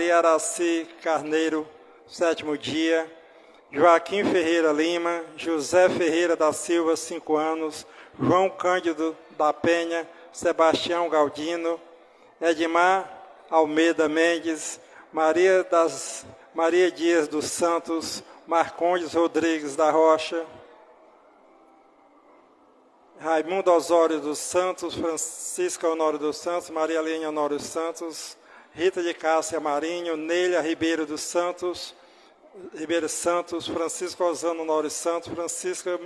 Maria Araci Carneiro, 7º dia, Joaquim Ferreira Lima, José Ferreira da Silva, 5 anos, João Cândido da Penha, Sebastião Galdino, Edmar Almeida Mendes, Maria Dias dos Santos, Marcondes Rodrigues da Rocha, Raimundo Osório dos Santos, Francisca Honório dos Santos, Maria Helene Honório dos Santos, Rita de Cássia Marinho, Nélia Ribeiro dos Santos, Francisco Osano Honório Santos, Francisco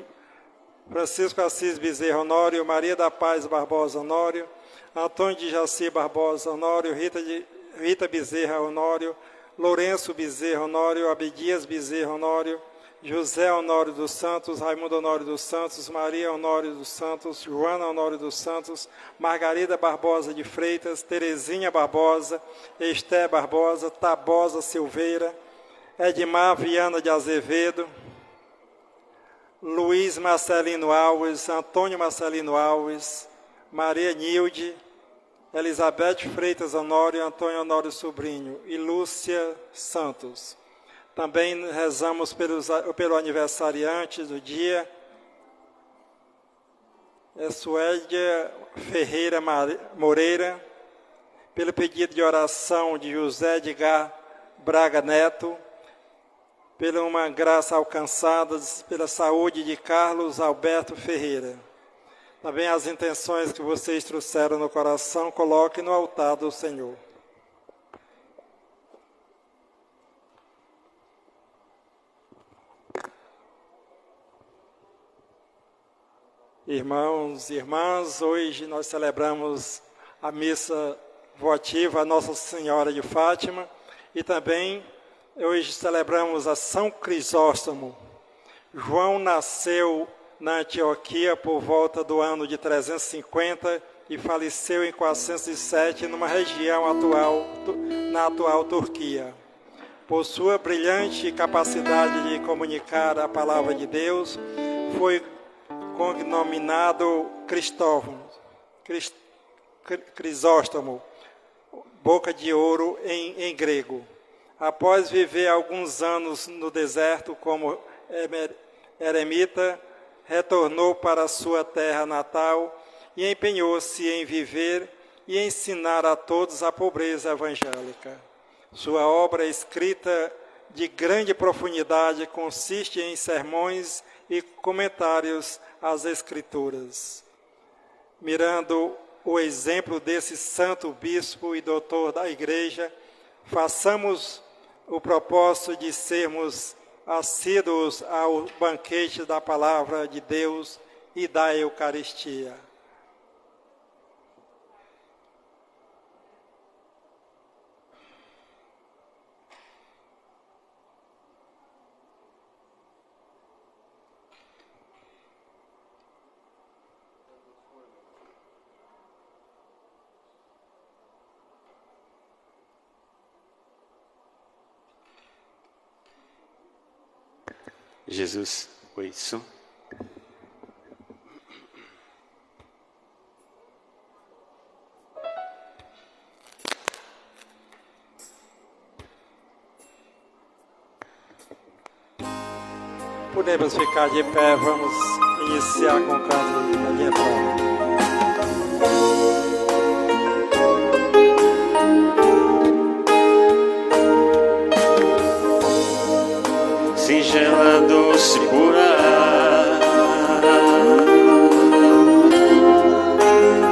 Assis Bezerra Honório, Maria da Paz Barbosa Honório, Antônio de Jaci Barbosa Honório, Rita Bezerra Honório, Lourenço Bezerra Honório, Abdias Bezerra Honório, José Honório dos Santos, Raimundo Honório dos Santos, Maria Honório dos Santos, Joana Honório dos Santos, Margarida Barbosa de Freitas, Terezinha Barbosa, Esté Barbosa, Tabosa Silveira, Edmar Viana de Azevedo, Luiz Marcelino Alves, Antônio Marcelino Alves, Maria Nilde, Elizabeth Freitas Honório, Antônio Honório Sobrinho e Lúcia Santos. Também rezamos pelo aniversariante do dia, Suédia Ferreira Moreira, pelo pedido de oração de José Edgar Braga Neto, pela uma graça alcançada, pela saúde de Carlos Alberto Ferreira. Também as intenções que vocês trouxeram no coração, coloquem no altar do Senhor. Irmãos e irmãs, hoje nós celebramos a missa votiva a Nossa Senhora de Fátima e também hoje celebramos a São Crisóstomo. João nasceu na Antioquia por volta do ano de 350 e faleceu em 407 numa região na atual Turquia. Por sua brilhante capacidade de comunicar a palavra de Deus, foi cognominado Crisóstomo, boca de ouro em grego. Após viver alguns anos no deserto como eremita, retornou para sua terra natal e empenhou-se em viver e ensinar a todos a pobreza evangélica. Sua obra escrita de grande profundidade consiste em sermões e comentários às Escrituras. Mirando o exemplo desse santo bispo e doutor da Igreja, façamos o propósito de sermos assíduos ao banquete da palavra de Deus e da Eucaristia. Jesus, isso. Podemos ficar de pé, vamos iniciar com o canto da minha palavra. Singela, doce, pura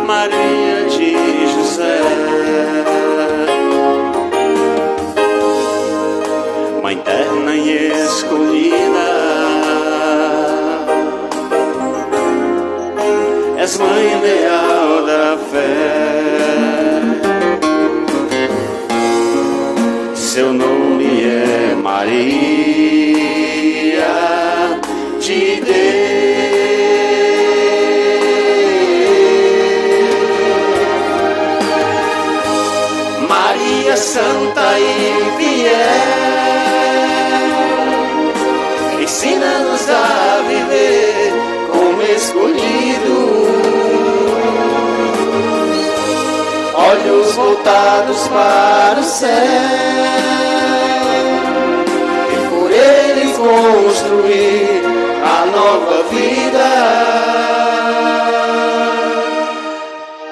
Maria de José, Mãe terna e escolhida, és mãe leal da fé. Seu nome é Maria de Deus, Maria santa e fiel, ensina-nos a viver como escolhidos, olhos voltados para o céu, construir a nova vida,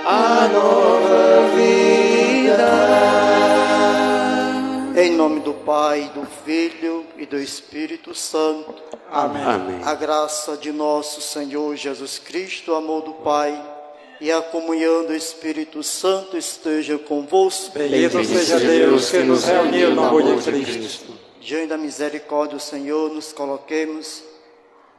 a nova vida. Em nome do Pai, do Filho e do Espírito Santo. Amém. Amém. A graça de nosso Senhor Jesus Cristo, o amor do Pai e a comunhão do Espírito Santo esteja convosco. Bendito seja Deus que nos reuniu no amor de Cristo. Diante da misericórdia do Senhor, nos coloquemos,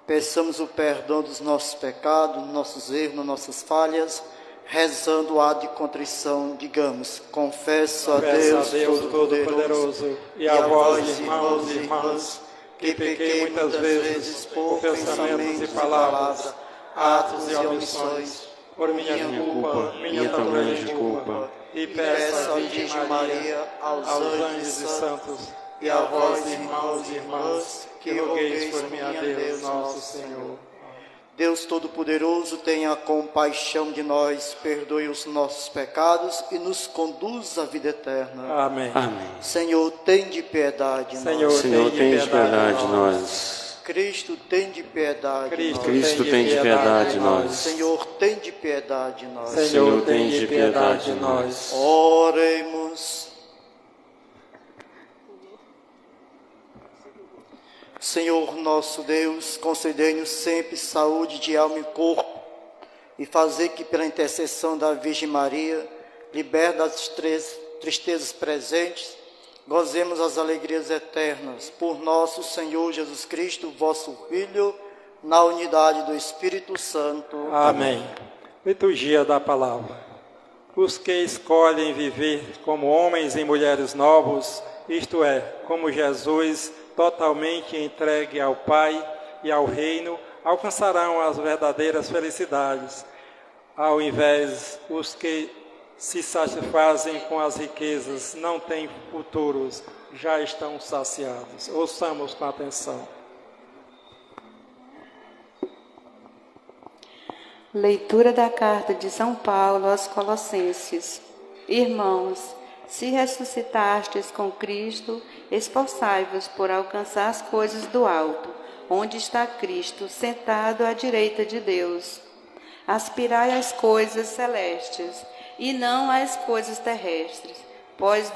peçamos o perdão dos nossos pecados, nossos erros, nossas falhas, rezando o ato de contrição, digamos: confesso a Deus Todo-Poderoso e a vós, irmãos e irmãs, que pequei muitas vezes por pensamentos e palavras, atos e omissões, por minha culpa, minha tão grande culpa, e peço à Virgem Maria, aos anjos e santos, e a vós, irmãos e irmãs, que rogueis por mim a Deus nosso Senhor. Deus Todo-Poderoso, tenha compaixão de nós, perdoe os nossos pecados e nos conduz à vida eterna. Amém. Amém. Senhor, tem de piedade de nós. Senhor, tem de piedade de nós. Cristo, tem de piedade de nós. Cristo, tem de piedade de nós. Senhor, tem de piedade de nós. Senhor, tem de piedade de nós. Oremos. Senhor nosso Deus, concedei-nos sempre saúde de alma e corpo, e fazer que pela intercessão da Virgem Maria, liberta das tristezas presentes, gozemos as alegrias eternas. Por nosso Senhor Jesus Cristo, vosso Filho, na unidade do Espírito Santo. Amém. Liturgia da Palavra. Os que escolhem viver como homens e mulheres novos, isto é, como Jesus, totalmente entregue ao Pai e ao Reino, alcançarão as verdadeiras felicidades. Ao invés, os que se satisfazem com as riquezas não têm futuros, já estão saciados. Ouçamos com atenção. Leitura da carta de São Paulo aos Colossenses. Irmãos, se ressuscitastes com Cristo, esforçai-vos por alcançar as coisas do alto, onde está Cristo, sentado à direita de Deus. Aspirai às coisas celestes, e não às coisas terrestres, pois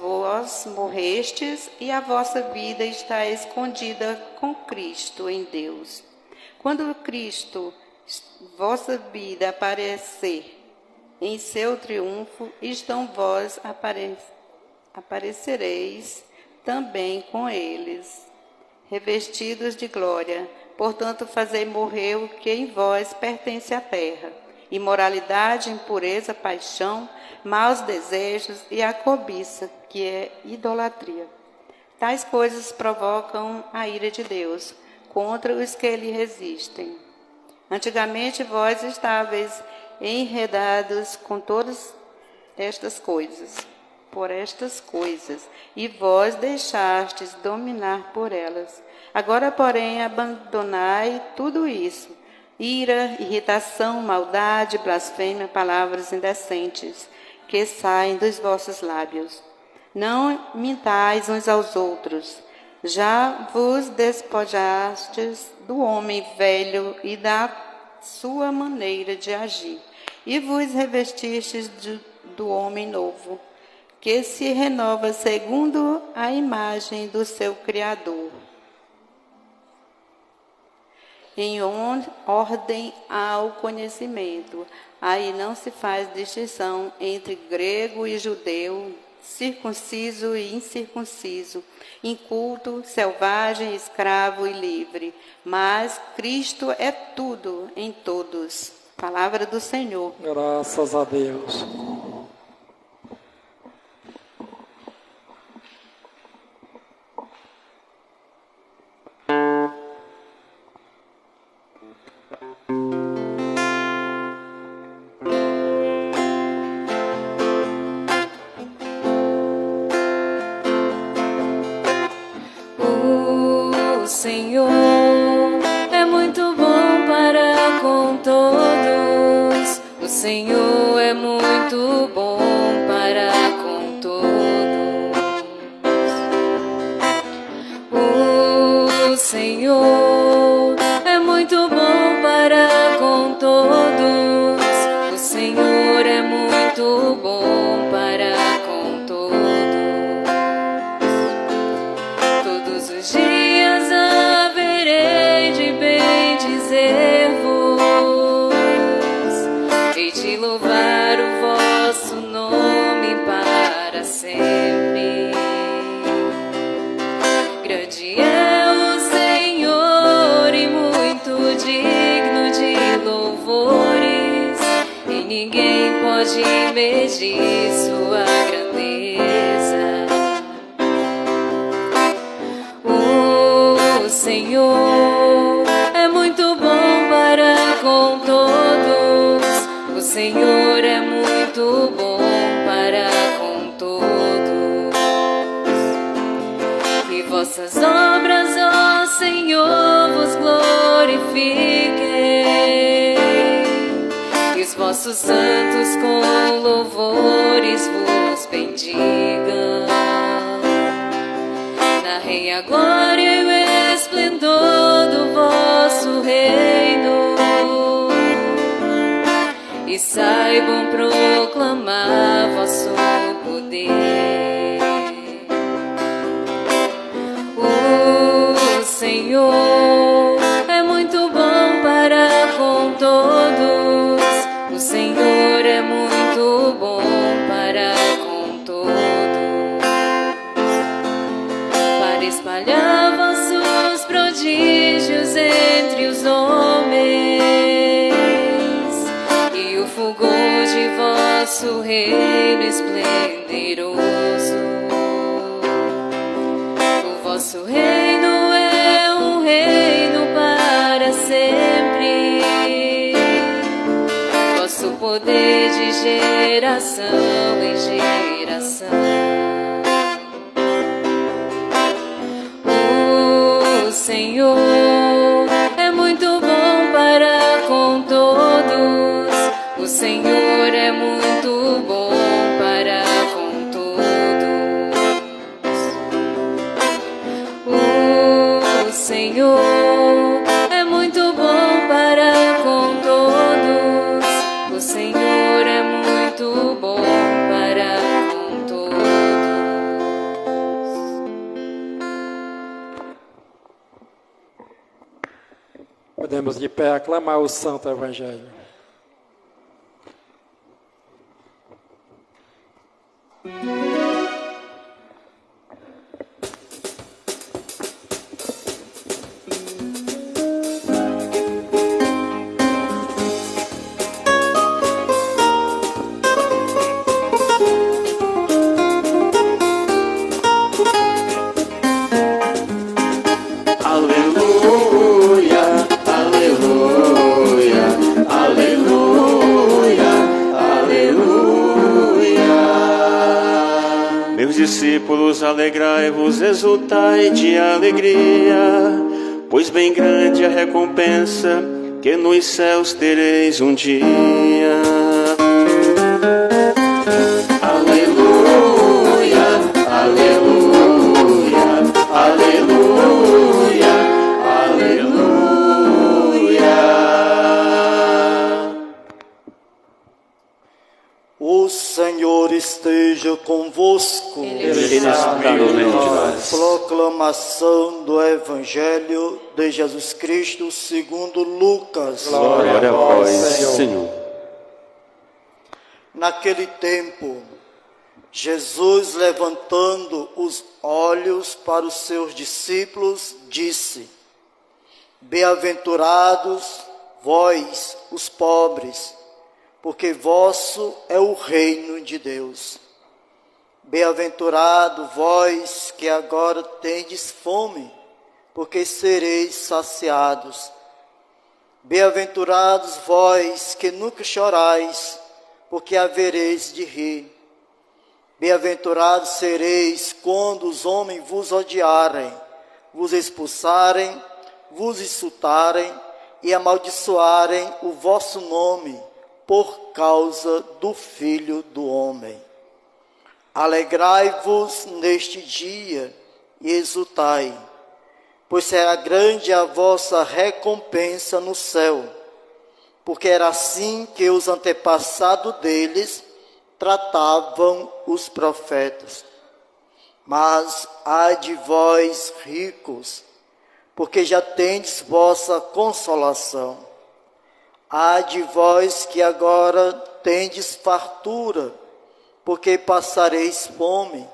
vós morrestes, e a vossa vida está escondida com Cristo em Deus. Quando Cristo, vossa vida, aparecer em seu triunfo, então vós aparecereis também com eles, revestidos de glória. Portanto, fazei morrer o que em vós pertence à terra: imoralidade, impureza, paixão, maus desejos e a cobiça, que é idolatria. Tais coisas provocam a ira de Deus contra os que lhe resistem. Antigamente vós estáveis enredados com todas estas coisas, e vós deixastes dominar por elas. Agora, porém, abandonai tudo isso: ira, irritação, maldade, blasfêmia, palavras indecentes, que saem dos vossos lábios. Não mintais uns aos outros. Já vos despojastes do homem velho e da sua maneira de agir, e vos revestistes do homem novo, que se renova segundo a imagem do seu Criador, em ordem ao conhecimento. Aí não se faz distinção entre grego e judeu, circunciso e incircunciso, inculto, selvagem, escravo e livre, mas Cristo é tudo em todos. Palavra do Senhor. Graças a Deus. O Senhor é muito bom para com todos. O Senhor é muito bom para com todos. Senhor é muito bom para com todos. O Senhor é muito bom para com todos. Todos os dias haverei de bendizer-vos, hei de louvar o vosso nome para sempre. Grande é o Senhor e muito digno de louvores, e ninguém pode medir sua grandeza. O Senhor é muito bom para com todos. O Senhor é muito bom para com todos. Que vossas obras, ó Senhor, vos glorifiquem, e os vossos santos com louvores vos bendigam. Narrem a glória e o esplendor do vosso reino, e saibam proclamar vosso poder. O Senhor é muito bom para com todos. O Senhor é muito bom para com todos. Para espalhar vossos prodígios entre os homens, e o fulgor de vosso reino esplendoroso. O vosso reino é um reino para sempre, vosso poder de geração em geração. O Senhor é muito bom para com todos. O Senhor é muito bom para com todos. O Senhor é muito bom para com todos. O Senhor é muito bom para com todos. Podemos de pé aclamar o Santo Evangelho. Discípulos, alegrai-vos, exultai de alegria, pois bem grande a recompensa que nos céus tereis um dia. Aleluia, aleluia, aleluia, aleluia. O Senhor esteja convosco. Ele está no meio de nós. Proclamação do Evangelho de Jesus Cristo segundo Lucas. Glória a vós, Senhor. Naquele tempo, Jesus, levantando os olhos para os seus discípulos, disse: Bem-aventurados vós, os pobres, porque vosso é o reino de Deus. Bem-aventurado vós que agora tendes fome, porque sereis saciados. Bem-aventurados vós que nunca chorais, porque havereis de rir. Bem-aventurados sereis quando os homens vos odiarem, vos expulsarem, vos insultarem e amaldiçoarem o vosso nome, por causa do Filho do Homem. Alegrai-vos neste dia e exultai, pois será grande a vossa recompensa no céu. Porque era assim que os antepassados deles tratavam os profetas. Mas ai de vós, ricos, porque já tendes vossa consolação. Ai de vós que agora tendes fartura, porque passareis fome.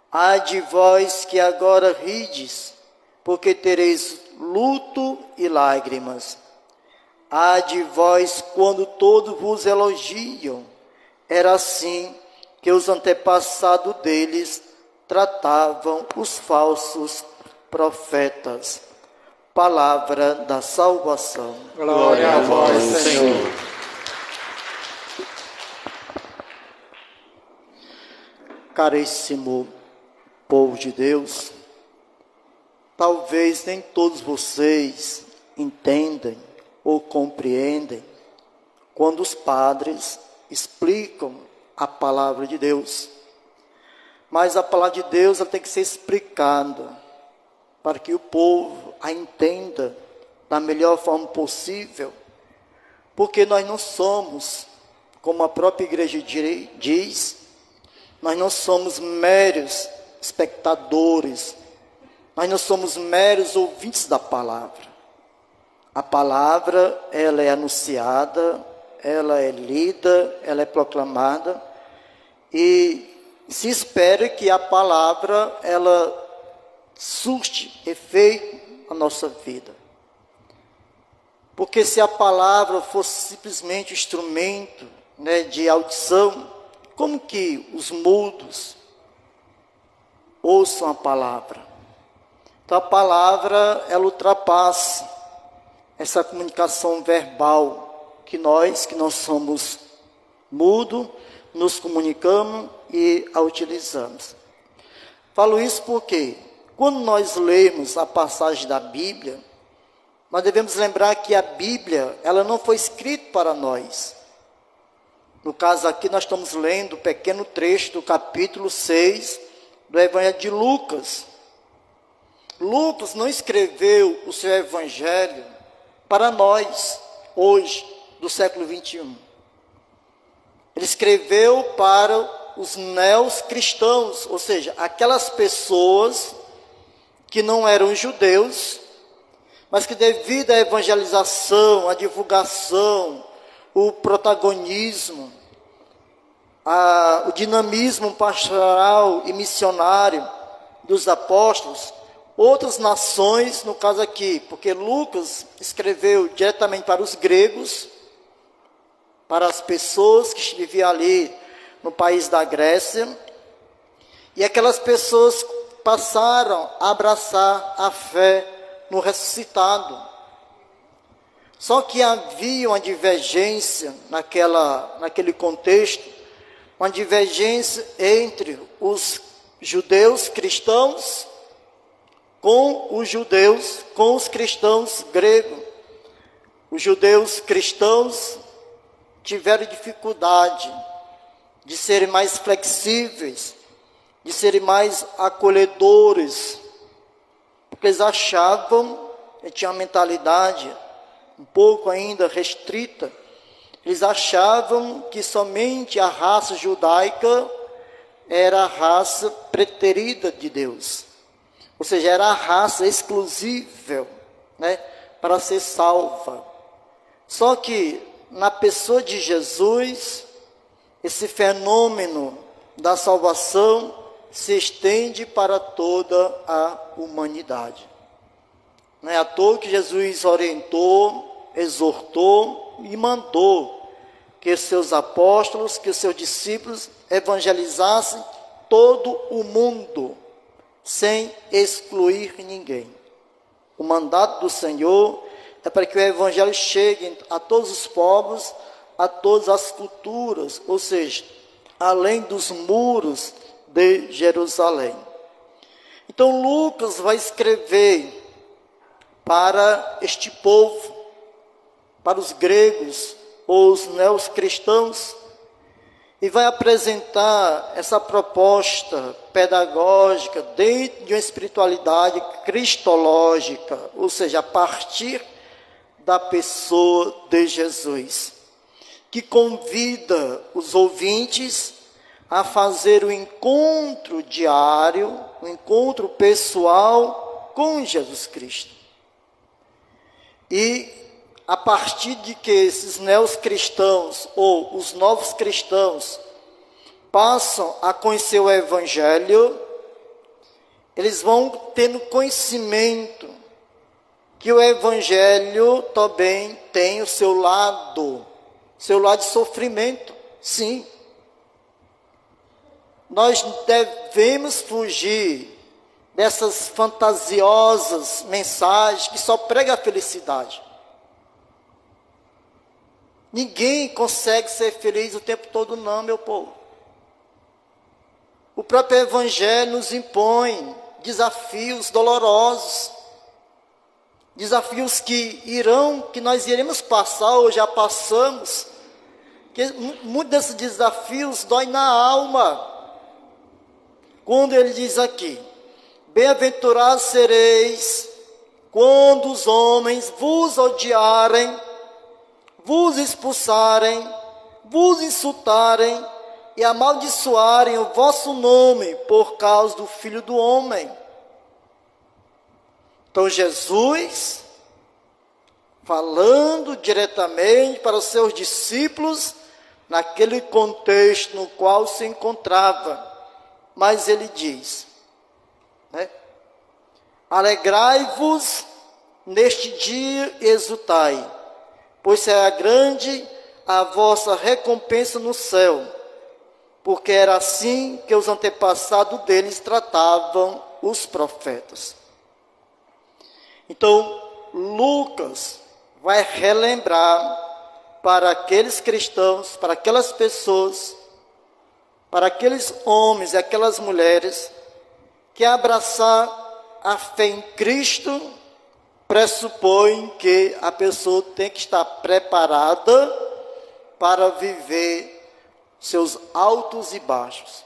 Ai de vós que agora rides, porque tereis luto e lágrimas. Ai de vós quando todos vos elogiam. Era assim que os antepassados deles tratavam os falsos profetas. Palavra da salvação. Glória a vós, Senhor. Caríssimo povo de Deus, talvez nem todos vocês entendem ou compreendem quando os padres explicam a palavra de Deus. Mas a palavra de Deus ela tem que ser explicada para que o povo a entenda da melhor forma possível, porque nós não somos, como a própria igreja diz, nós não somos meros espectadores, nós não somos meros ouvintes da palavra. A palavra, ela é anunciada, ela é lida, ela é proclamada, e se espera que a palavra, ela surte efeito na nossa vida. Porque se a palavra fosse simplesmente um instrumento, de audição, como que os mudos ouçam a palavra? Então a palavra, ela ultrapassa essa comunicação verbal que nós, que não somos mudos, nos comunicamos e a utilizamos. Falo isso porque quando nós lemos a passagem da Bíblia, nós devemos lembrar que a Bíblia, ela não foi escrita para nós. No caso aqui, nós estamos lendo um pequeno trecho do capítulo 6 do Evangelho de Lucas. Lucas não escreveu o seu Evangelho para nós, hoje, do século 21. Ele escreveu para os neos-cristãos, ou seja, aquelas pessoas que não eram judeus, mas que devido à evangelização, à divulgação, o protagonismo, o dinamismo pastoral e missionário dos apóstolos, outras nações, no caso aqui, porque Lucas escreveu diretamente para os gregos, para as pessoas que viviam ali no país da Grécia, e aquelas pessoas passaram a abraçar a fé no ressuscitado. Só que havia uma divergência naquele contexto, uma divergência entre os judeus cristãos com os cristãos gregos. Os judeus cristãos tiveram dificuldade de serem mais flexíveis, de serem mais acolhedores, porque eles achavam, tinham uma mentalidade um pouco ainda restrita, eles achavam que somente a raça judaica era a raça preterida de Deus, ou seja, era a raça exclusiva, para ser salva. Só que na pessoa de Jesus, esse fenômeno da salvação se estende para toda a humanidade. Não é à toa que Jesus orientou, exortou e mandou que os seus apóstolos, que os seus discípulos evangelizassem todo o mundo, sem excluir ninguém. O mandato do Senhor é para que o evangelho chegue a todos os povos, a todas as culturas, ou seja, além dos muros de Jerusalém. Então Lucas vai escrever para este povo, para os gregos ou os neos-cristãos, e vai apresentar essa proposta pedagógica dentro de uma espiritualidade cristológica, ou seja, a partir da pessoa de Jesus, que convida os ouvintes a fazer o encontro diário, o encontro pessoal com Jesus Cristo. E a partir de que esses neocristãos ou os novos cristãos passam a conhecer o Evangelho, eles vão tendo conhecimento que o Evangelho também tem o seu lado de sofrimento, sim. Nós devemos fugir dessas fantasiosas mensagens que só pregam a felicidade. Ninguém consegue ser feliz o tempo todo, não, meu povo. O próprio Evangelho nos impõe desafios dolorosos, desafios que nós iremos passar ou já passamos, que muitos desses desafios dói na alma. Quando ele diz aqui, bem-aventurados sereis quando os homens vos odiarem, vos expulsarem, vos insultarem e amaldiçoarem o vosso nome por causa do Filho do Homem. Então Jesus, falando diretamente para os seus discípulos, naquele contexto no qual se encontrava, mas ele diz, né? Alegrai-vos neste dia e exultai, pois será grande a vossa recompensa no céu, porque era assim que os antepassados deles tratavam os profetas. Então, Lucas vai relembrar para aqueles cristãos, para aquelas pessoas, para aqueles homens e aquelas mulheres, que abraçar a fé em Cristo pressupõe que a pessoa tem que estar preparada para viver seus altos e baixos.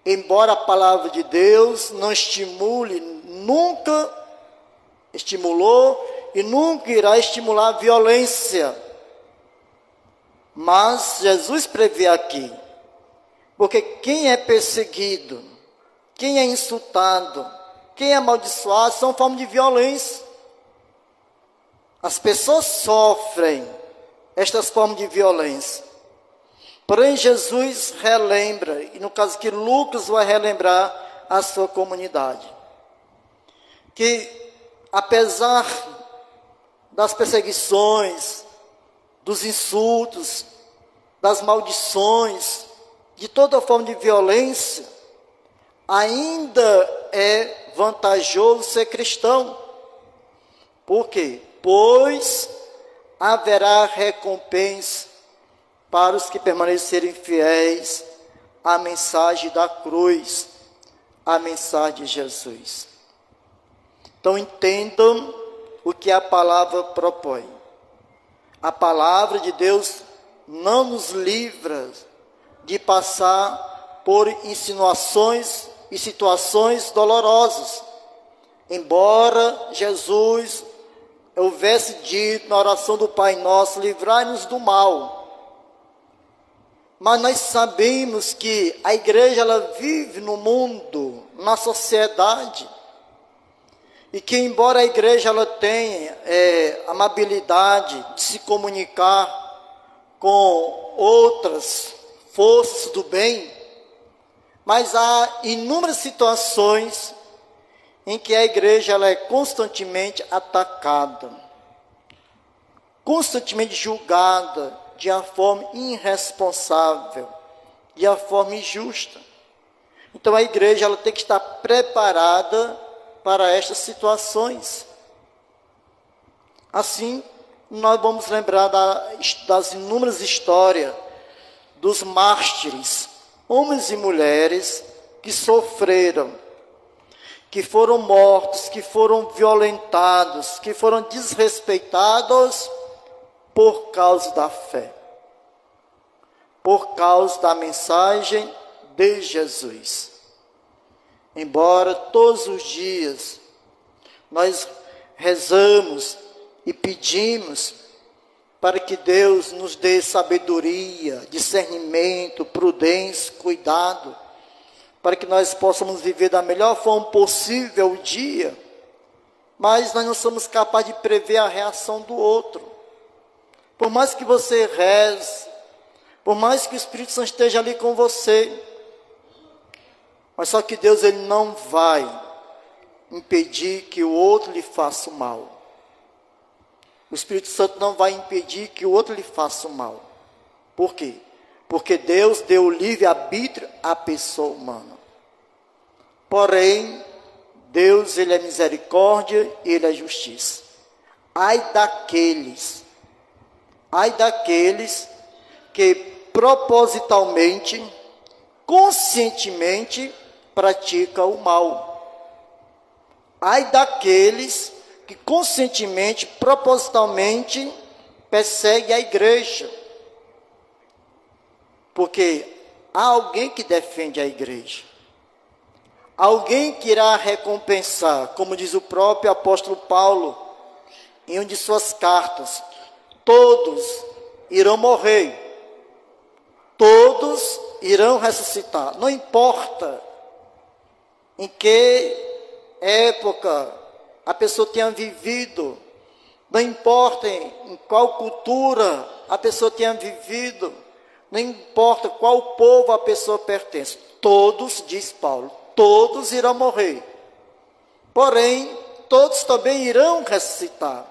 Embora a palavra de Deus não estimule, nunca estimulou e nunca irá estimular a violência. Mas Jesus prevê aqui, porque quem é perseguido, quem é insultado, quem é amaldiçoado, são formas de violência. As pessoas sofrem estas formas de violência. Porém, Jesus relembra, e no caso que Lucas vai relembrar a sua comunidade, que apesar das perseguições, dos insultos, das maldições, de toda forma de violência, ainda é vantajoso ser cristão. Por quê? Pois haverá recompensa para os que permanecerem fiéis à mensagem da cruz, à mensagem de Jesus. Então entendam o que a palavra propõe. A palavra de Deus não nos livra de passar por insinuações e situações dolorosas. Embora Jesus houvesse dito na oração do Pai Nosso, livrai-nos do mal. Mas nós sabemos que a igreja ela vive no mundo, na sociedade, e que embora a igreja ela tenha amabilidade de se comunicar com outras forças do bem, mas há inúmeras situações em que a igreja ela é constantemente atacada, constantemente julgada de uma forma irresponsável, de uma forma injusta. Então a igreja ela tem que estar preparada para estas situações. Assim, nós vamos lembrar das inúmeras histórias dos mártires, homens e mulheres que sofreram, que foram mortos, que foram violentados, que foram desrespeitados por causa da fé. por causa da mensagem de Jesus. Embora todos os dias nós rezamos e pedimos para que Deus nos dê sabedoria, discernimento, prudência, cuidado, para que nós possamos viver da melhor forma possível o dia, mas nós não somos capazes de prever a reação do outro. Por mais que você reze, por mais que o Espírito Santo esteja ali com você, mas só que Deus, ele não vai impedir que o outro lhe faça o mal. O Espírito Santo não vai impedir que o outro lhe faça o mal. Por quê? Porque Deus deu o livre-arbítrio à pessoa humana. Porém, Deus, ele é misericórdia e ele é justiça. Ai daqueles que propositalmente, conscientemente praticam o mal. Ai daqueles que conscientemente, propositalmente perseguem a igreja. Porque há alguém que defende a igreja. Alguém que irá recompensar, como diz o próprio apóstolo Paulo, em uma de suas cartas: todos irão morrer, todos irão ressuscitar. Não importa em que época a pessoa tenha vivido, não importa em qual cultura a pessoa tenha vivido, não importa qual povo a pessoa pertence, todos, diz Paulo, todos irão morrer. Porém, todos também irão ressuscitar.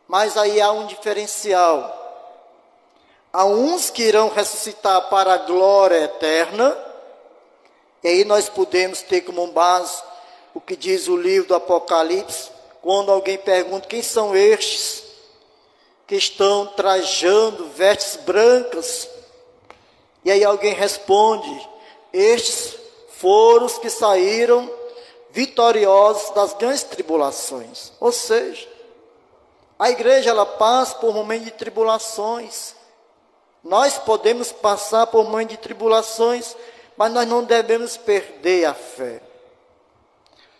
Mas aí há um diferencial. Há uns que irão ressuscitar para a glória eterna, e aí nós podemos ter como base o que diz o livro do Apocalipse, quando alguém pergunta: quem são estes que estão trajando vestes brancas? E aí alguém responde: estes foram os que saíram vitoriosos das grandes tribulações. Ou seja, a igreja, ela passa por momentos de tribulações. Nós podemos passar por momentos de tribulações, mas nós não devemos perder a fé.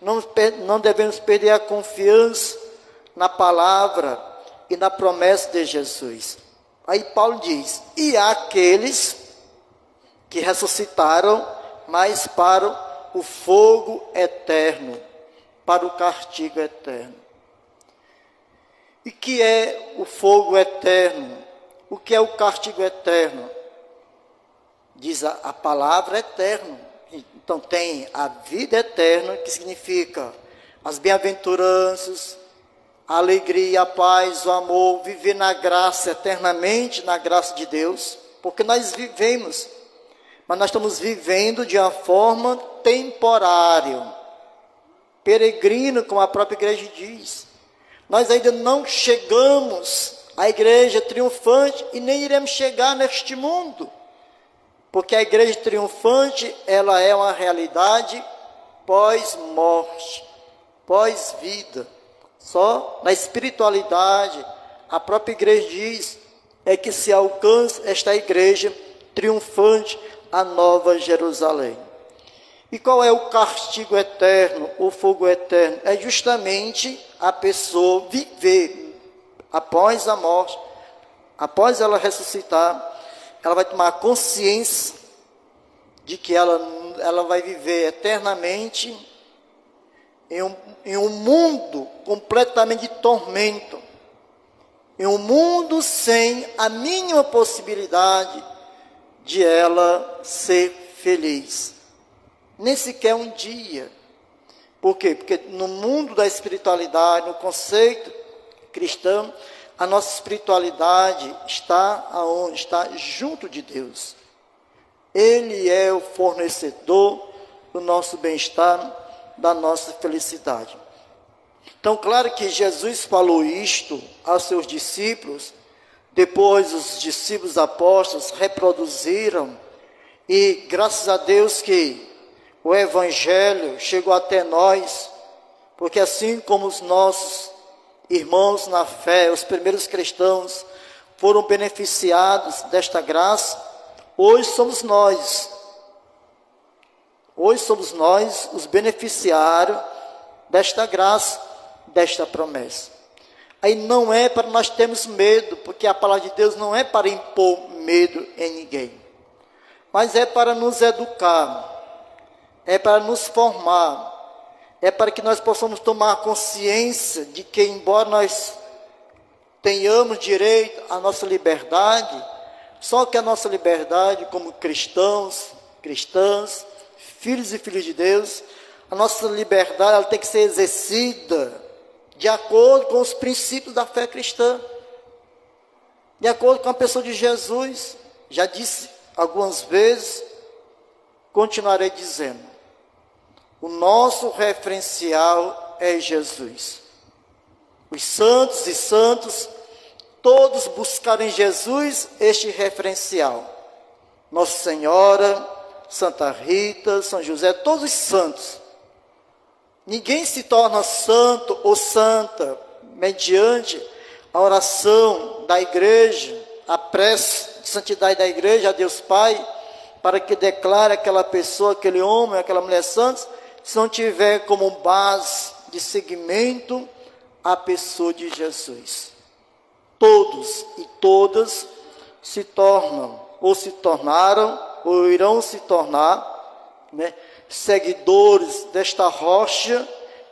Não devemos perder a confiança na palavra e na promessa de Jesus. Aí Paulo diz: e há aqueles que ressuscitaram, mas para o fogo eterno, para o castigo eterno. E que é o fogo eterno? O que é o castigo eterno? Diz a palavra eterno. Então tem a vida eterna, que significa as bem-aventuranças, a alegria, a paz, o amor, viver na graça, eternamente na graça de Deus, porque nós vivemos, mas nós estamos vivendo de uma forma temporária, peregrino, como a própria igreja diz. Nós ainda não chegamos à igreja triunfante e nem iremos chegar neste mundo. Porque a igreja triunfante, ela é uma realidade pós-morte, pós-vida. Só na espiritualidade, a própria igreja diz, é que se alcança esta igreja triunfante, a Nova Jerusalém. E qual é o castigo eterno, o fogo eterno? É justamente a pessoa viver após a morte, após ela ressuscitar, ela vai tomar consciência de que ela vai viver eternamente em um mundo completamente de tormento, em um mundo sem a mínima possibilidade de ela ser feliz, nem sequer um dia. Por quê? Porque no mundo da espiritualidade, no conceito cristão, a nossa espiritualidade está aonde? Está junto de Deus. Ele é o fornecedor do nosso bem-estar, da nossa felicidade. Então, claro que Jesus falou isto aos seus discípulos, depois os discípulos apóstolos reproduziram, e graças a Deus que o Evangelho chegou até nós, porque assim como os nossos irmãos na fé, os primeiros cristãos, foram beneficiados desta graça, Hoje somos nós os beneficiários desta graça, desta promessa. Aí não é para nós termos medo, porque a palavra de Deus não é para impor medo em ninguém, mas é para nos educar, é para nos formar, é para que nós possamos tomar consciência de que, embora nós tenhamos direito à nossa liberdade, só que a nossa liberdade como cristãos, cristãs, filhos e filhas de Deus, a nossa liberdade ela tem que ser exercida de acordo com os princípios da fé cristã, de acordo com a pessoa de Jesus. Já disse algumas vezes, continuarei dizendo, o nosso referencial é Jesus. Os santos e santos, todos buscaram em Jesus este referencial. Nossa Senhora, Santa Rita, São José, todos os santos. Ninguém se torna santo ou santa mediante a oração da igreja, a prece de santidade da igreja a Deus Pai, para que declare aquela pessoa, aquele homem, aquela mulher santa, se não tiver como base de seguimento a pessoa de Jesus. Todos e todas se tornam, ou se tornaram, ou irão se tornar, seguidores desta rocha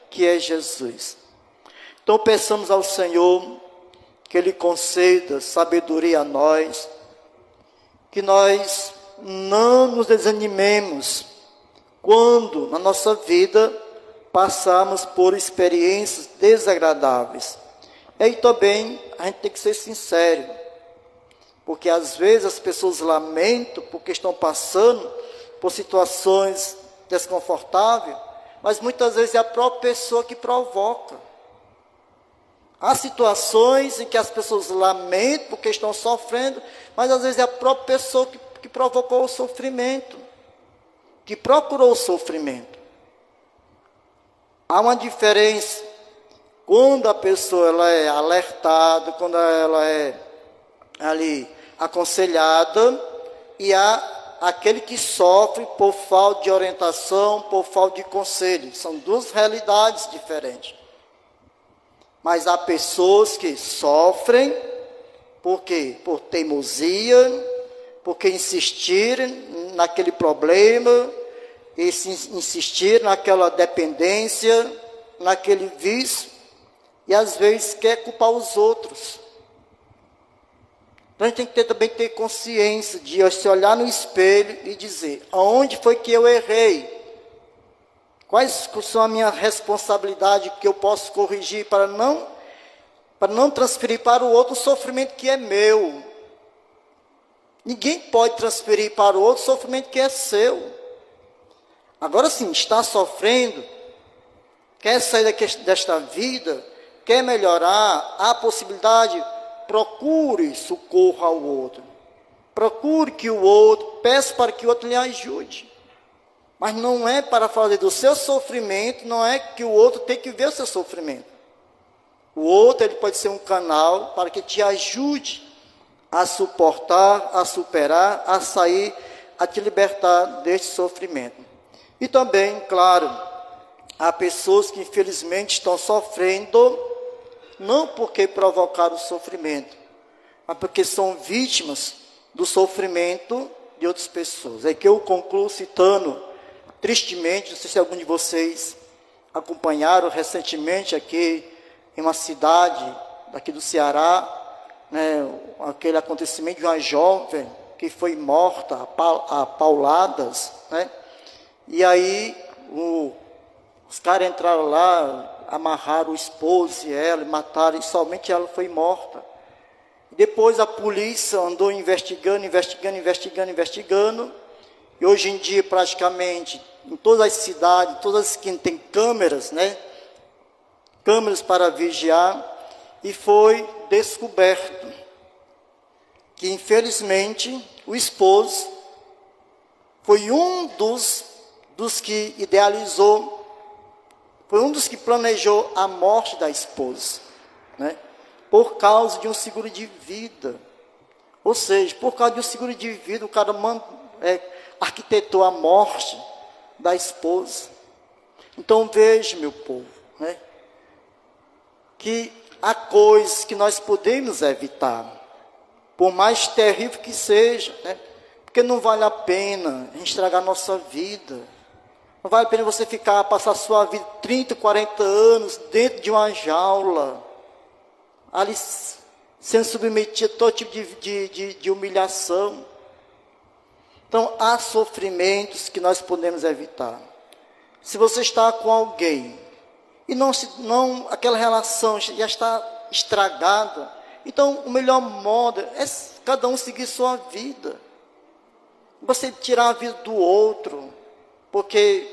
que é Jesus. Então peçamos ao Senhor que Ele conceda sabedoria a nós, que nós não nos desanimemos quando na nossa vida passarmos por experiências desagradáveis. E aí também a gente tem que ser sincero, porque às vezes as pessoas lamentam porque estão passando por situações desconfortáveis, mas muitas vezes é a própria pessoa que provoca. Há situações em que as pessoas lamentam porque estão sofrendo, mas às vezes é a própria pessoa que provocou o sofrimento, que procurou o sofrimento. Há uma diferença quando a pessoa ela é alertada, quando ela é ali aconselhada, e há aquele que sofre por falta de orientação, por falta de conselho. São duas realidades diferentes. Mas há pessoas que sofrem por quê? Por teimosia, porque insistirem naquele problema, insistir naquela dependência, naquele vício, e às vezes quer culpar os outros. Então a gente tem que também ter consciência de se olhar no espelho e dizer, aonde foi que eu errei? Quais são a minha responsabilidade que eu posso corrigir para não transferir para o outro o sofrimento que é meu? Ninguém pode transferir para o outro o sofrimento que é seu. Agora sim, está sofrendo, quer sair desta vida, quer melhorar, há possibilidade, procure socorro ao outro. Procure que o outro, peça para que o outro lhe ajude. Mas não é para fazer do seu sofrimento, não é que o outro tem que ver o seu sofrimento. O outro ele pode ser um canal para que te ajude a suportar, a superar, a sair, a te libertar deste sofrimento. E também, claro, há pessoas que infelizmente estão sofrendo, não porque provocaram o sofrimento, mas porque são vítimas do sofrimento de outras pessoas. É que eu concluo citando, tristemente, não sei se algum de vocês acompanharam recentemente aqui em uma cidade daqui do Ceará, aquele acontecimento de uma jovem que foi morta a pauladas, e aí os caras entraram lá, amarraram o esposo e ela, mataram, e somente ela foi morta. Depois a polícia andou investigando, e hoje em dia praticamente em todas as cidades, todas as esquinas tem câmeras, câmeras para vigiar, e foi descoberto que infelizmente o esposo foi um dos que idealizou, foi um dos que planejou a morte da esposa, por causa de um seguro de vida. Ou seja, por causa de um seguro de vida, o cara arquitetou a morte da esposa. Então veja, meu povo, né, que há coisas que nós podemos evitar, por mais terrível que seja, né, porque não vale a pena estragar a nossa vida. Não vale a pena você passar sua vida 30, 40 anos dentro de uma jaula, ali sendo submetido a todo tipo de humilhação. Então, há sofrimentos que nós podemos evitar. Se você está com alguém e aquela relação já está estragada, então o melhor modo é cada um seguir sua vida. Você tirar a vida do outro, porque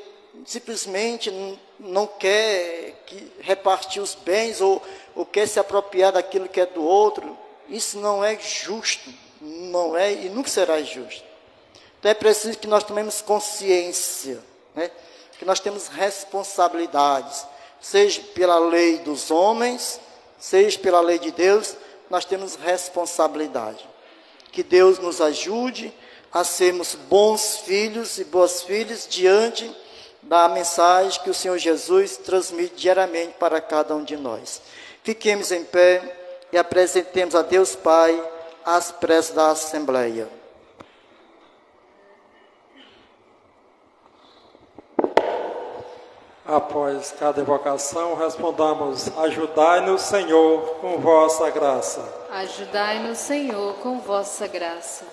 simplesmente não quer repartir os bens ou quer se apropriar daquilo que é do outro, isso não é justo, não é e nunca será justo. Então é preciso que nós tomemos consciência, né, que nós temos responsabilidades, seja pela lei dos homens, seja pela lei de Deus, nós temos responsabilidade. Que Deus nos ajude a sermos bons filhos e boas filhas diante da mensagem que o Senhor Jesus transmite diariamente para cada um de nós. Fiquemos em pé e apresentemos a Deus Pai as preces da Assembleia. Após cada invocação, respondamos: ajudai-nos, Senhor, com vossa graça. Ajudai-nos, Senhor, com vossa graça.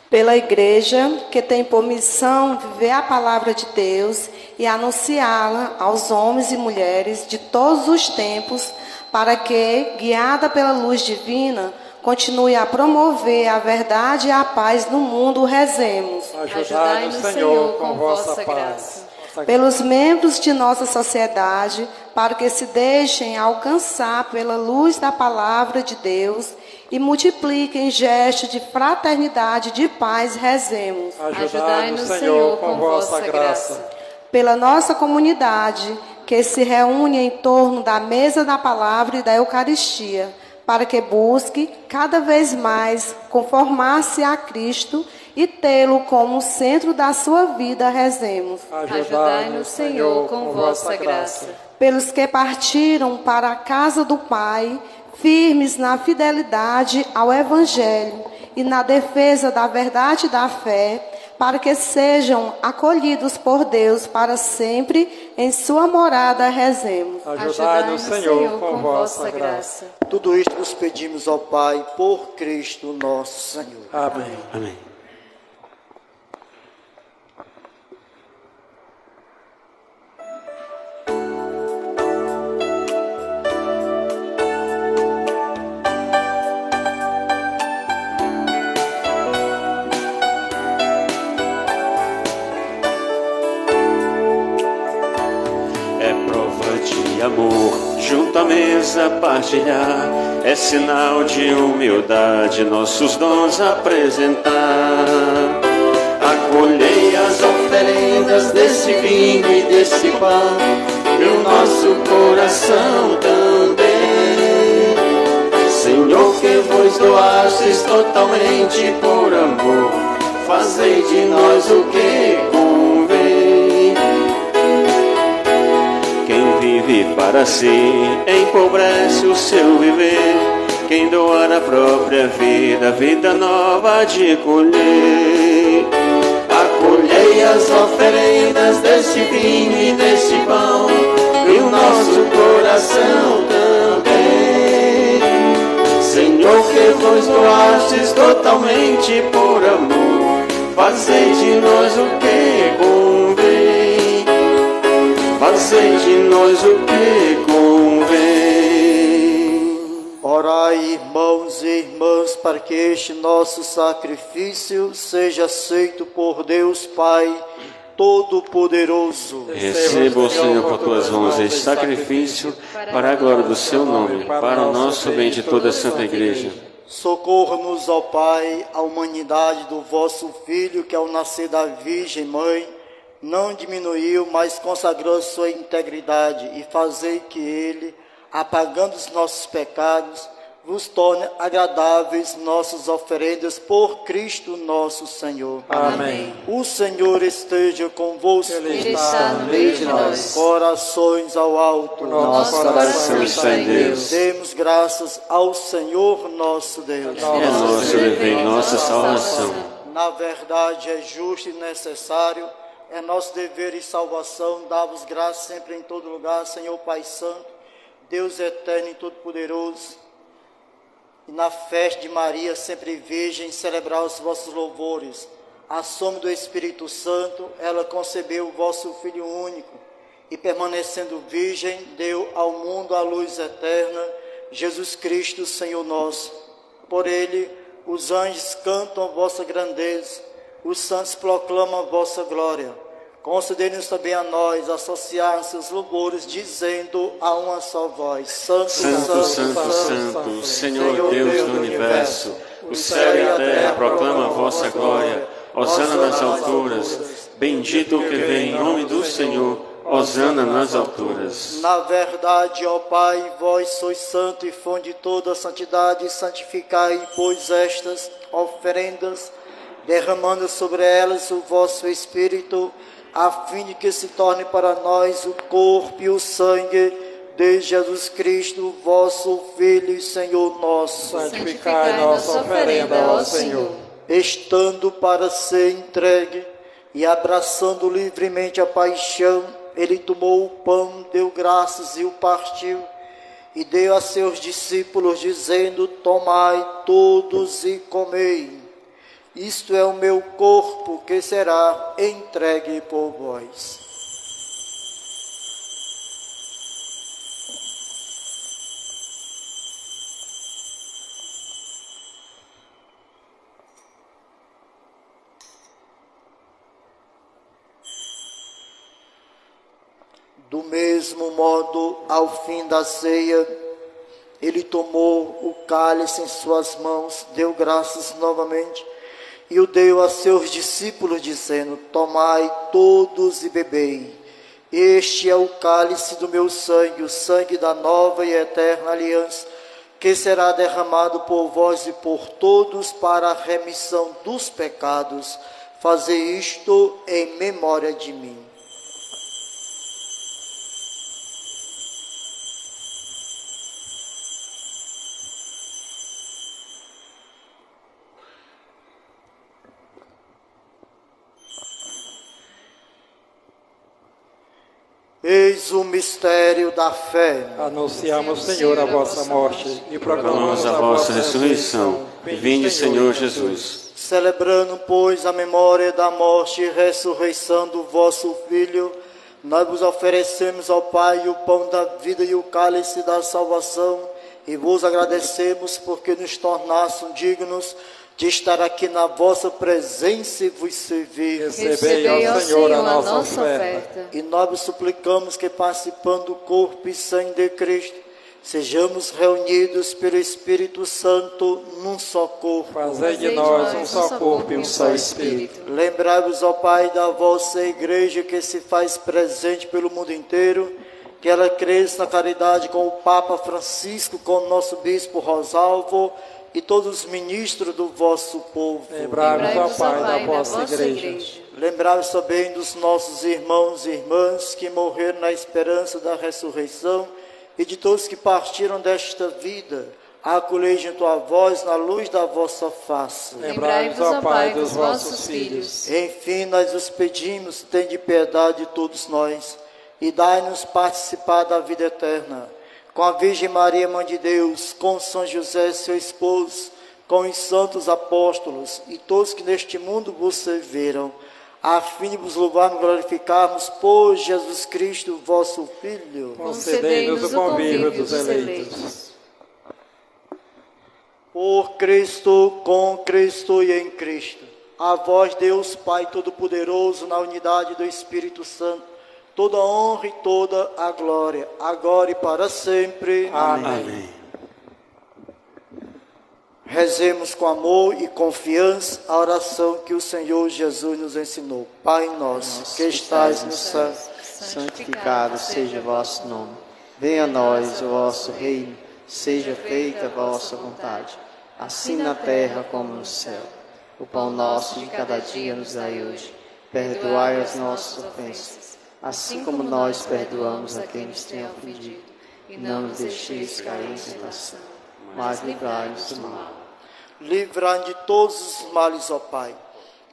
Pela igreja, que tem por missão viver a palavra de Deus e anunciá-la aos homens e mulheres de todos os tempos, para que, guiada pela luz divina, continue a promover a verdade e a paz no mundo, rezemos. Ajudai-nos, Senhor, com vossa graça. Pelos membros de nossa sociedade, para que se deixem alcançar pela luz da palavra de Deus e multipliquem gestos de fraternidade e de paz, rezemos. Ajudai-nos, Senhor, com vossa graça. Pela nossa comunidade, que se reúne em torno da mesa da palavra e da Eucaristia, para que busque cada vez mais conformar-se a Cristo e tê-lo como centro da sua vida, rezemos. Ajudai-nos, Senhor, com vossa graça. Pelos que partiram para a casa do Pai, firmes na fidelidade ao Evangelho e na defesa da verdade e da fé, para que sejam acolhidos por Deus para sempre em sua morada, rezemos. Ajudai-nos, Senhor, com vossa graça. Tudo isto nos pedimos ao Pai, por Cristo nosso Senhor. Amém. Amém. Amor, junto à mesa partilhar, é sinal de humildade nossos dons apresentar. Acolhei as oferendas desse vinho e desse pão, e o nosso coração também. Senhor, que vos doastes totalmente por amor, fazei de nós o que convém. Vive para si, empobrece o seu viver. Quem doar a própria vida, vida nova de colher. Acolhei as oferendas deste vinho e deste pão, e o nosso coração também. Senhor, que vos doastes totalmente por amor, fazei de nós o que convém. Fazei de nós o que convém. Orai, irmãos e irmãs, para que este nosso sacrifício seja aceito por Deus Pai Todo-Poderoso. Receba, o Senhor, por tuas mãos este sacrifício, para a glória do seu nome, para o nosso bem de toda a Santa Igreja. Socorra-nos, ó Pai, a humanidade do vosso Filho, que ao nascer da Virgem Mãe, não diminuiu, mas consagrou sua integridade, e fazei que ele, apagando os nossos pecados, vos torne agradáveis nossas oferendas por Cristo nosso Senhor. Amém. O Senhor esteja convosco. Ele está no meio de nós. Corações ao alto. Nosso coração está em Deus. Demos graças ao Senhor nosso Deus. É nosso dever, nossa salvação. Na verdade, é justo e necessário, é nosso dever e salvação, dar-vos graças sempre em todo lugar, Senhor Pai Santo, Deus eterno e todo-poderoso, e na festa de Maria, sempre virgem, celebrar os vossos louvores. A sombra do Espírito Santo, ela concebeu o vosso Filho único, e permanecendo virgem, deu ao mundo a luz eterna, Jesus Cristo, Senhor nosso. Por ele, os anjos cantam a vossa grandeza, os santos proclamam a vossa glória. Concedei-nos também a nós associar seus louvores, dizendo a uma só voz: Santo, Santo, Santo, Santo, Senhor Deus do universo, o céu e a terra proclamam a vossa glória. Hosana nas alturas, bendito o que vem em nome do Senhor, hosana nas alturas. Na verdade, ó Pai, vós sois santo e fonte de toda a santidade, santificai, pois, estas oferendas, derramando sobre elas o vosso Espírito, a fim de que se torne para nós o corpo e o sangue de Jesus Cristo, vosso Filho e Senhor nosso. Santificai nossa oferenda ao Senhor. Estando para ser entregue e abraçando livremente a paixão, ele tomou o pão, deu graças e o partiu, e deu a seus discípulos, dizendo: tomai todos e comei. Isto é o meu corpo que será entregue por vós. Do mesmo modo, ao fim da ceia, ele tomou o cálice em suas mãos, deu graças novamente, e o deu a seus discípulos, dizendo: tomai todos e bebei. Este é o cálice do meu sangue, o sangue da nova e eterna aliança, que será derramado por vós e por todos para a remissão dos pecados. Fazei isto em memória de mim. Eis o mistério da fé. Anunciamos, Senhor, a vossa morte e proclamamos Proclamamos a vossa ressurreição. Vinde, Senhor Jesus. Celebrando, pois, a memória da morte e ressurreição do vosso Filho, nós vos oferecemos ao Pai o pão da vida e o cálice da salvação, e vos agradecemos porque nos tornastes dignos de estar aqui na vossa presença e vos servir. Recebei, ó Senhor, a nossa oferta. E nós vos suplicamos que, participando do corpo e sangue de Cristo, sejamos reunidos pelo Espírito Santo num só corpo. Fazei de nós um só corpo e um só Espírito. Lembrai-vos, ó Pai, da vossa igreja que se faz presente pelo mundo inteiro, que ela cresça na caridade com o Papa Francisco, com o nosso Bispo Rosalvo e todos os ministros do vosso povo. Lembrai-vos, ó Pai, da vossa igreja. Lembrai-vos também dos nossos irmãos e irmãs que morreram na esperança da ressurreição e de todos que partiram desta vida. Acolhei junto a vós na luz da vossa face. Lembrai-vos, ó Pai, dos vossos filhos. Enfim, nós os pedimos, tende piedade de todos nós e dai-nos participar da vida eterna. Com a Virgem Maria, Mãe de Deus, com São José, seu esposo, com os santos apóstolos e todos que neste mundo vos serviram, a fim de vos louvarmos e glorificarmos por Jesus Cristo, vosso Filho. Concedei-nos o convívio dos eleitos. Por Cristo, com Cristo e em Cristo. A vós, Deus Pai Todo-Poderoso, na unidade do Espírito Santo, toda a honra e toda a glória, agora e para sempre. Amém. Rezemos com amor e confiança a oração que o Senhor Jesus nos ensinou. Pai nosso, que estais no céu, santificado seja o vosso nome. Venha a nós o vosso reino. seja feita a vossa vontade, assim na terra como no céu. O pão nosso de cada dia nos dai hoje. Perdoai as nossas ofensas, assim como nós perdoamos a quem nos tem ofendido. E não nos deixeis cair em tentação, mas livrai-nos do mal. Livrai-nos de todos os males, ó Pai,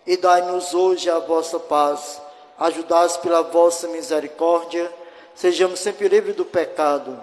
e dai-nos hoje a vossa paz. Ajudai-nos pela vossa misericórdia, sejamos sempre livres do pecado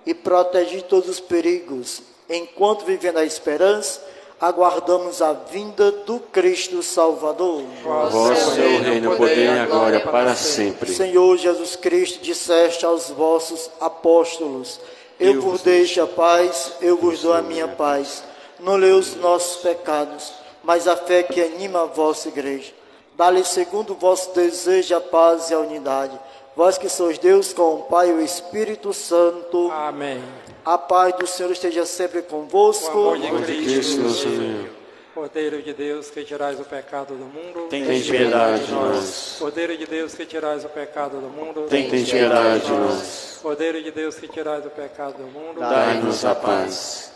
e protegidos de todos os perigos. Enquanto vivendo a esperança, aguardamos a vinda do Cristo Salvador. Vosso é o reino, o poder e a glória para sempre. Senhor Jesus Cristo, disseste aos vossos apóstolos: eu vos deixo a paz, eu vos dou a minha paz. Não lê os nossos pecados, mas a fé que anima a vossa igreja. Dá-lhe segundo o vosso desejo a paz e a unidade. Vós que sois Deus com o Pai e o Espírito Santo. Amém. A paz do Senhor esteja sempre convosco. O amor de Cristo, nosso Senhor. Cordeiro de Deus, que tirais o pecado do mundo, Tem piedade de nós. Cordeiro de Deus, que tirais o pecado do mundo, Tem piedade de nós. Cordeiro de Deus, que tirais o pecado do mundo, Dai-nos a paz.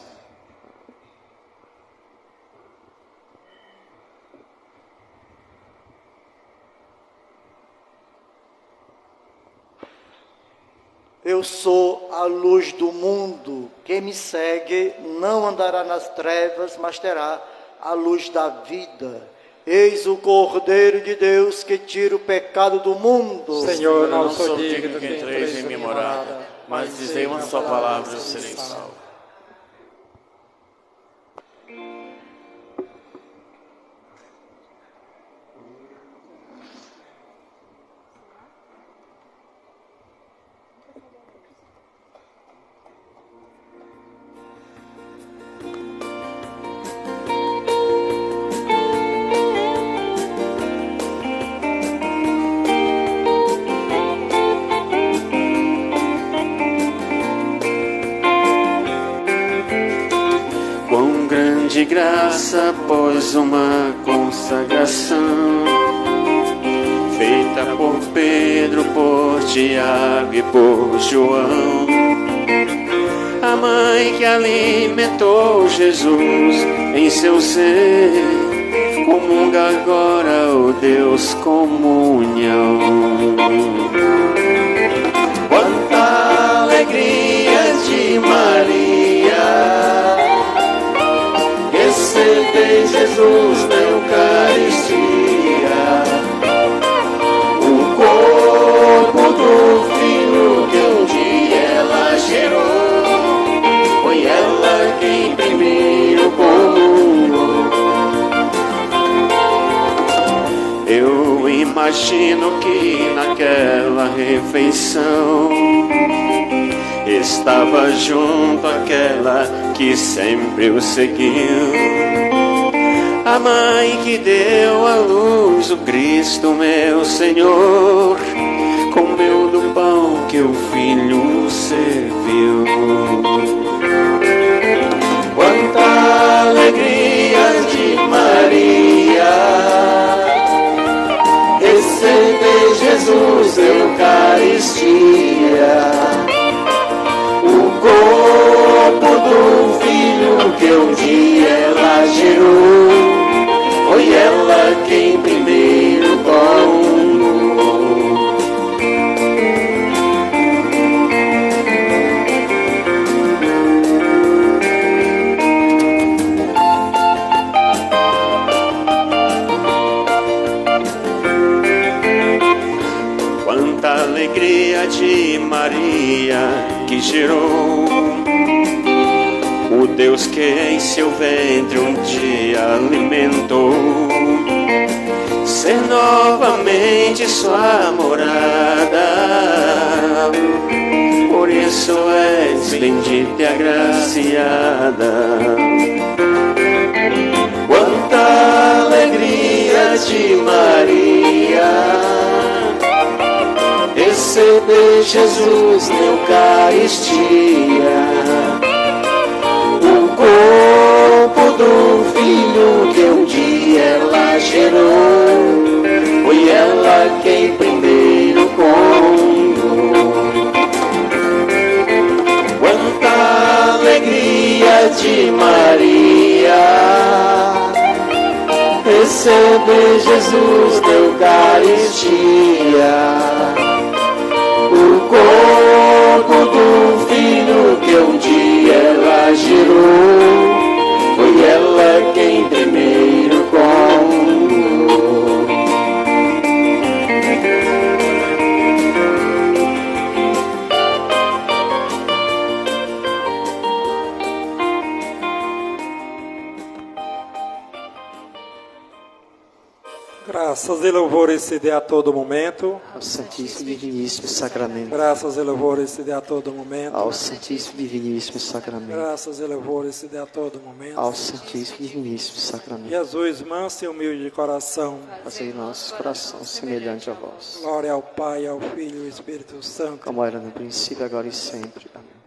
Eu sou a luz do mundo. Quem me segue não andará nas trevas, mas terá a luz da vida. Eis o Cordeiro de Deus que tira o pecado do mundo. Senhor, Eu não não sou sou digno digno que que entreis em minha morada, mas dizei uma só palavra e eu serei salvo. De graça após uma consagração feita por Pedro, por Tiago e por João, a mãe que alimentou Jesus em seu ser, comunga agora o Deus comunhão. Quanta alegria de Maria, recebei Jesus na Eucaristia, o corpo do Filho que um dia ela gerou, foi ela quem primeiro comungou. Eu imagino que naquela refeição estava junto àquela que sempre o seguiu, a mãe que deu à luz o Cristo meu Senhor, comeu do pão que o Filho serviu. Quanta alegria de Maria, receber Jesus na Eucaristia, corpo do Filho que um dia ela gerou, foi ela quem primeiro comungou. Quanta alegria de Maria que gerou o Deus que em seu ventre um dia alimentou, ser novamente sua morada. Por isso és bendita e agraciada. Quanta alegria de Maria, receber Jesus na Eucaristia, o corpo do Filho que um dia ela gerou, foi ela quem primeiro comungou. Quanta alegria Virgem Maria, recebe Jesus da Eucaristia, o corpo do Filho que um dia ela gerou, foi ela quem primeiro comungou. Graças e louvores se dê a todo momento. Ao Santíssimo e Diviníssimo Sacramento. Graças e louvores se dê a todo momento. Ao Santíssimo e Diviníssimo Sacramento. Graças e louvores se dê a todo momento. Ao Santíssimo e Diviníssimo Sacramento. Jesus, manso e humilde de coração. Fazei nossos corações semelhante a vós. Glória ao Pai, ao Filho e ao Espírito Santo. Como era no princípio, agora e sempre. Amém.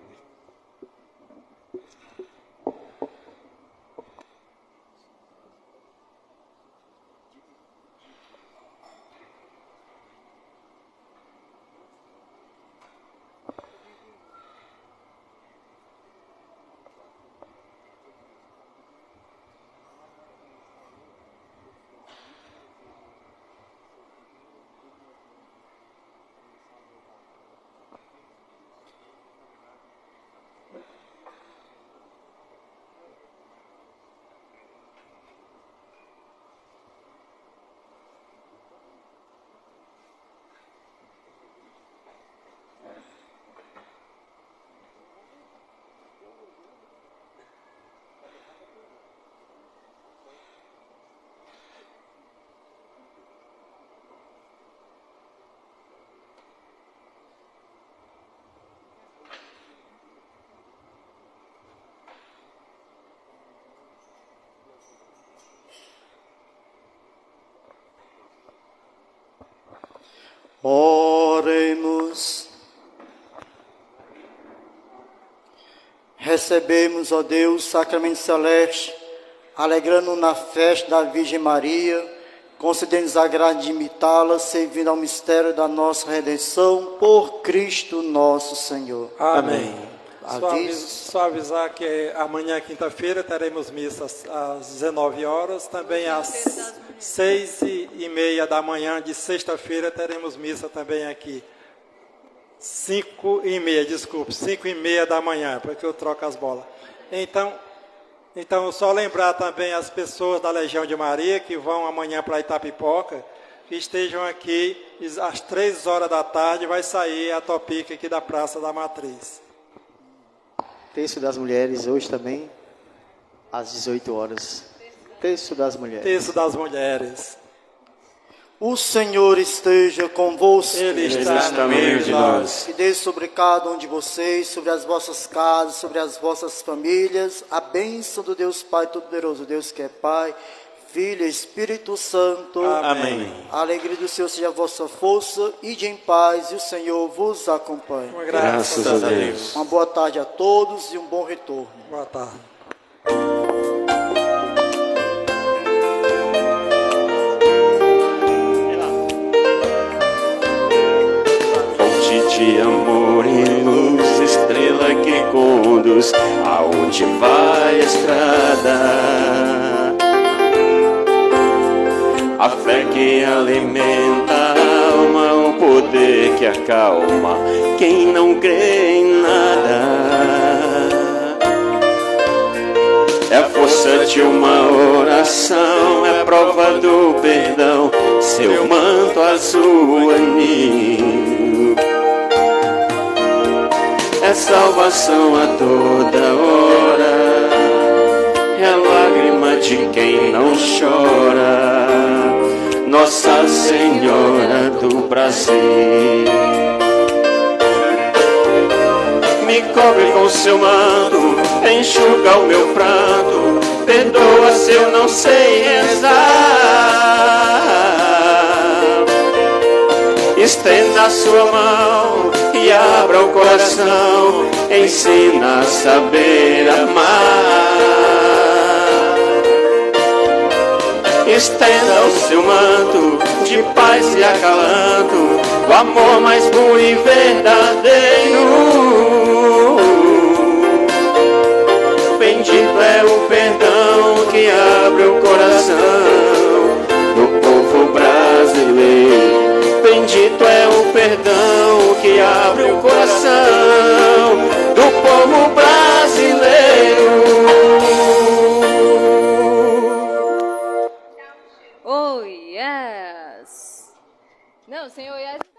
Oremos. Recebemos, ó Deus, sacramento celeste, alegrando na festa da Virgem Maria, concedendo-nos a graça de imitá-la, servindo ao mistério da nossa redenção, por Cristo nosso Senhor. Amém. Aviso. Só avisar que amanhã, quinta-feira, teremos missas às 19 horas, também às 6h30 da manhã de sexta-feira teremos missa também aqui. 5h30 da manhã, porque eu troco as bolas. Então só lembrar também as pessoas da Legião de Maria que vão amanhã para Itapipoca, que estejam aqui às 3 horas da tarde, vai sair a Topic aqui da Praça da Matriz. Terço das mulheres hoje também, às 18 horas. Terço das mulheres. Terço das mulheres. O Senhor esteja convosco. Ele está no meio de nós. Que dê sobre cada um de vocês, sobre as vossas casas, sobre as vossas famílias, a bênção do Deus Pai Todo-Poderoso, Deus que é Pai, Filho e Espírito Santo. Amém. A alegria do Senhor seja a vossa força, ide em paz e o Senhor vos acompanhe. Graças a Deus. Uma boa tarde a todos e um bom retorno. Boa tarde. Fonte de amor e luz, estrela que conduz aonde vai a estrada. A fé que alimenta a alma, o poder que acalma quem não crê em nada. É a força de uma oração, é a prova do perdão, seu manto azul anil. É salvação a toda hora, é a lágrima de quem não chora, Nossa Senhora do Brasil. Me cobre com seu manto, enxuga o meu pranto, perdoa se eu não sei rezar. Estenda a sua mão e abra o coração, ensina a saber amar. Estenda o seu manto de paz e acalanto, o amor mais puro e verdadeiro. Bendito é perdão que abre o coração do povo brasileiro. Oh, yes! Não, sem oh, yes.